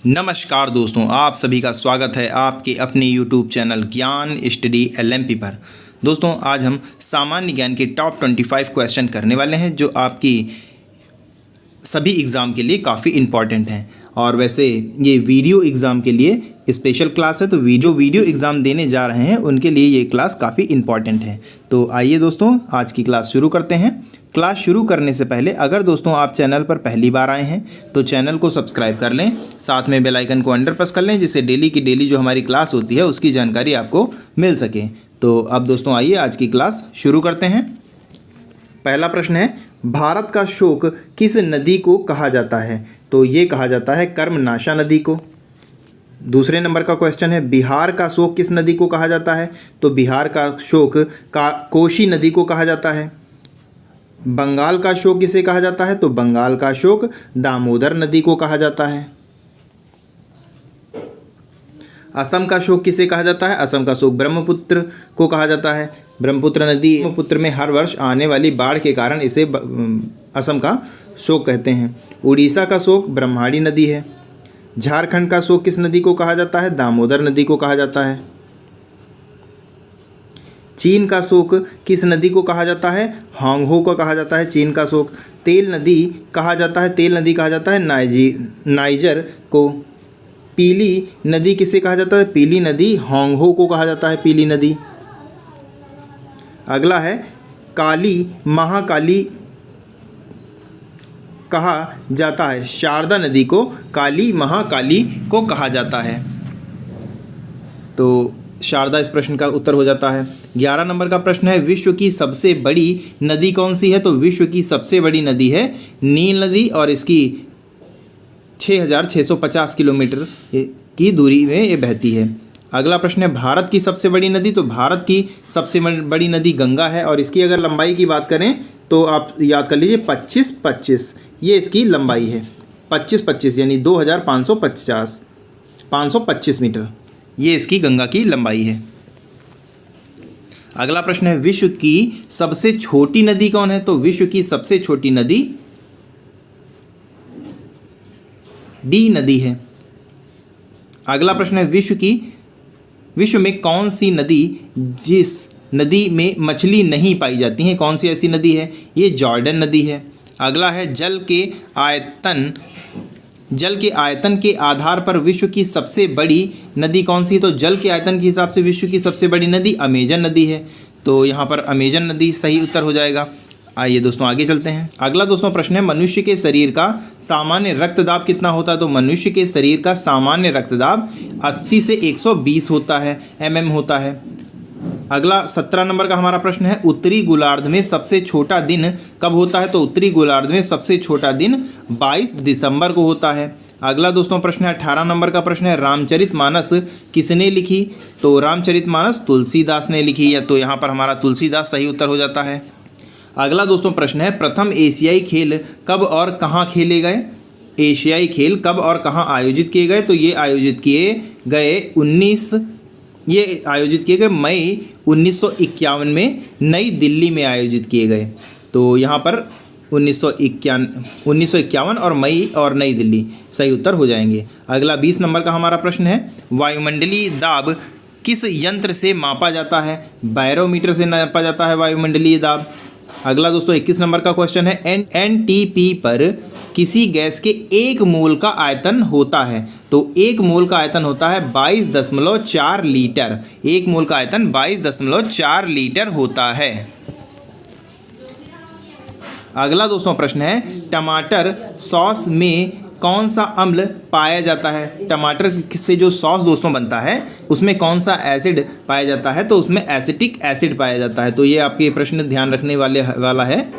नमस्कार दोस्तों, आप सभी का स्वागत है आपके अपने YouTube चैनल ज्ञान स्टडी LMP पर। दोस्तों आज हम सामान्य ज्ञान के टॉप 25 क्वेश्चन करने वाले हैं जो आपकी सभी एग्ज़ाम के लिए काफ़ी इम्पॉर्टेंट हैं। और वैसे ये वीडियो एग्ज़ाम के लिए स्पेशल क्लास है, तो वीडियो एग्ज़ाम देने जा रहे हैं उनके लिए ये क्लास काफ़ी इम्पॉर्टेंट है। तो आइए दोस्तों आज की क्लास शुरू करते हैं। क्लास शुरू करने से पहले अगर दोस्तों आप चैनल पर पहली बार आए हैं तो चैनल को सब्सक्राइब कर लें, साथ में बेल आइकन को अंडर प्रेस कर लें जिससे डेली की डेली जो हमारी क्लास होती है उसकी जानकारी आपको मिल सके। तो अब दोस्तों आइए आज की क्लास शुरू करते हैं। पहला प्रश्न है, भारत का शोक किस नदी को कहा जाता है? तो ये कहा जाता है कर्मनाशा नदी को। दूसरे नंबर का क्वेश्चन है, बिहार का शोक किस नदी को कहा जाता है? तो बिहार का शोक कोसी नदी को कहा जाता है। बंगाल का शोक किसे कहा जाता है? तो बंगाल का शोक दामोदर नदी को कहा जाता है। असम का शोक किसे कहा जाता है? असम का शोक ब्रह्मपुत्र को कहा जाता है। ब्रह्मपुत्र नदी ब्रह्मपुत्र में हर वर्ष आने वाली बाढ़ के कारण इसे असम का शोक कहते हैं। उड़ीसा का शोक ब्रह्माणी नदी है। झारखंड का शोक किस नदी को कहा जाता है? दामोदर नदी को कहा जाता है। चीन का शोक किस नदी को कहा जाता है? होंगहो को कहा जाता है चीन का शोक। तेल नदी कहा जाता है नाइजर को। पीली नदी किसे कहा जाता है? पीली नदी होंगहो को कहा जाता है पीली नदी। अगला है, काली महाकाली कहा जाता है शारदा नदी को काली महाकाली को कहा जाता है। तो शारदा इस प्रश्न का उत्तर हो जाता है। 11 नंबर का प्रश्न है, विश्व की सबसे बड़ी नदी कौन सी है? तो विश्व की सबसे बड़ी नदी है नील नदी और इसकी 6650 किलोमीटर की दूरी में ये बहती है। अगला प्रश्न है, भारत की सबसे बड़ी नदी? तो भारत की सबसे बड़ी नदी गंगा है और इसकी अगर लंबाई की बात करें तो आप याद कर लीजिए 25-25 ये इसकी लंबाई है। 25-25 यानी 525 मीटर ये इसकी गंगा की लंबाई है। अगला प्रश्न है, विश्व की सबसे छोटी नदी कौन है? तो विश्व की सबसे छोटी नदी डी नदी है। अगला प्रश्न है, विश्व में कौन सी नदी जिस नदी में मछली नहीं पाई जाती है, कौन सी ऐसी नदी है? ये जॉर्डन नदी है। अगला है, जल के आयतन के आधार पर विश्व की सबसे बड़ी नदी कौन सी? तो जल के आयतन के हिसाब से विश्व की सबसे बड़ी नदी अमेजन नदी है। तो यहाँ पर अमेजन नदी सही उत्तर हो जाएगा। आइए दोस्तों आगे चलते हैं। अगला दोस्तों प्रश्न है, मनुष्य के शरीर का सामान्य रक्तदाब कितना होता है? तो मनुष्य के शरीर का सामान्य रक्तदाब 80 से 120 होता है mm होता है। अगला 17 नंबर का हमारा प्रश्न है, उत्तरी गोलार्ध में सबसे छोटा दिन कब होता है? तो उत्तरी गोलार्ध में सबसे छोटा दिन 22 दिसंबर को होता है। अगला दोस्तों प्रश्न है, 18 नंबर का प्रश्न है, रामचरितमानस किसने लिखी? तो रामचरितमानस तुलसीदास ने लिखी है। तो यहाँ पर हमारा तुलसीदास सही उत्तर हो जाता है। अगला दोस्तों प्रश्न है, प्रथम एशियाई खेल कब और कहाँ खेले गए? एशियाई खेल कब और कहाँ आयोजित किए गए? तो ये आयोजित किए गए मई 1951 में नई दिल्ली में आयोजित किए गए। तो यहाँ पर 1951 और मई और नई दिल्ली सही उत्तर हो जाएंगे। अगला 20 नंबर का हमारा प्रश्न है, वायुमंडलीय दाब किस यंत्र से मापा जाता है? बैरोमीटर से नापा जाता है वायुमंडलीय दाब। अगला दोस्तों 21 नंबर का क्वेश्चन है, एनटीपी पर किसी गैस के 1 मोल का आयतन होता है? तो 1 मोल का आयतन होता है 22.4 लीटर। 1 मोल का आयतन 22.4 लीटर होता है। अगला दोस्तों प्रश्न है, टमाटर सॉस में कौन सा अम्ल पाया जाता है? टमाटर से जो सॉस दोस्तों बनता है उसमें कौन सा एसिड पाया जाता है? तो उसमें एसिटिक एसिड पाया जाता है। तो ये आपके प्रश्न ध्यान रखने वाला है।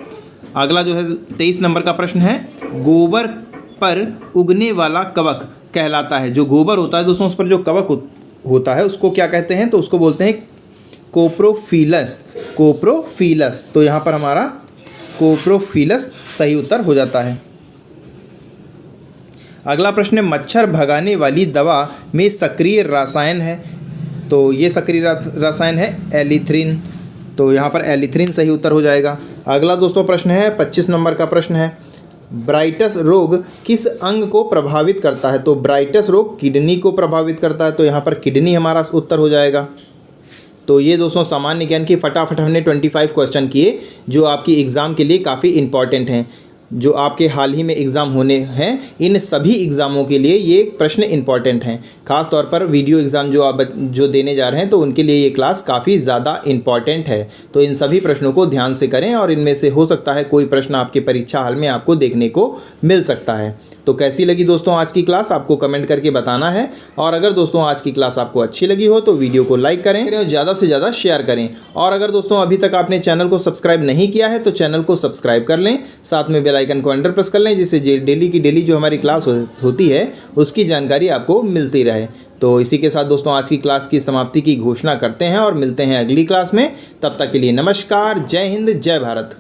अगला जो है 23 नंबर का प्रश्न है, गोबर पर उगने वाला कवक कहलाता है? जो गोबर होता है दोस्तों उस पर जो कवक होता है उसको क्या कहते हैं? तो उसको बोलते हैं कोप्रोफिलस। तो यहाँ पर हमारा कोप्रोफिलस सही उत्तर हो जाता है। अगला प्रश्न है, मच्छर भगाने वाली दवा में सक्रिय रसायन है? तो ये सक्रिय रसायन है एलिथ्रिन। तो यहाँ पर एलिथ्रिन सही उत्तर हो जाएगा। अगला दोस्तों प्रश्न है 25 नंबर का प्रश्न है, ब्राइटस रोग किस अंग को प्रभावित करता है? तो ब्राइटस रोग किडनी को प्रभावित करता है, तो यहाँ पर किडनी हमारा उत्तर हो जाएगा। तो ये दोस्तों सामान्य ज्ञान की फटाफट हमने 25 क्वेश्चन किए जो आपकी एग्ज़ाम के लिए काफ़ी इंपॉर्टेंट हैं। जो आपके हाल ही में एग्ज़ाम होने हैं, इन सभी एग्ज़ामों के लिए ये प्रश्न इंपॉर्टेंट हैं। ख़ास तौर पर वीडियो एग्ज़ाम जो आप जो देने जा रहे हैं तो उनके लिए ये क्लास काफ़ी ज़्यादा इंपॉर्टेंट है। तो इन सभी प्रश्नों को ध्यान से करें और इनमें से हो सकता है कोई प्रश्न आपके परीक्षा हाल में आपको देखने को मिल सकता है। तो कैसी लगी दोस्तों आज की क्लास, आपको कमेंट करके बताना है। और अगर दोस्तों आज की क्लास आपको अच्छी लगी हो तो वीडियो को लाइक करें और ज़्यादा से ज़्यादा शेयर करें। और अगर दोस्तों अभी तक आपने चैनल को सब्सक्राइब नहीं किया है तो चैनल को सब्सक्राइब कर लें, साथ में बेल आइकन को अंडर प्रेस कर लें, जिससे डेली की डेली जो हमारी क्लास होती है उसकी जानकारी आपको मिलती रहे। तो इसी के साथ दोस्तों आज की क्लास की समाप्ति की घोषणा करते हैं और मिलते हैं अगली क्लास में। तब तक के लिए नमस्कार, जय हिंद, जय भारत।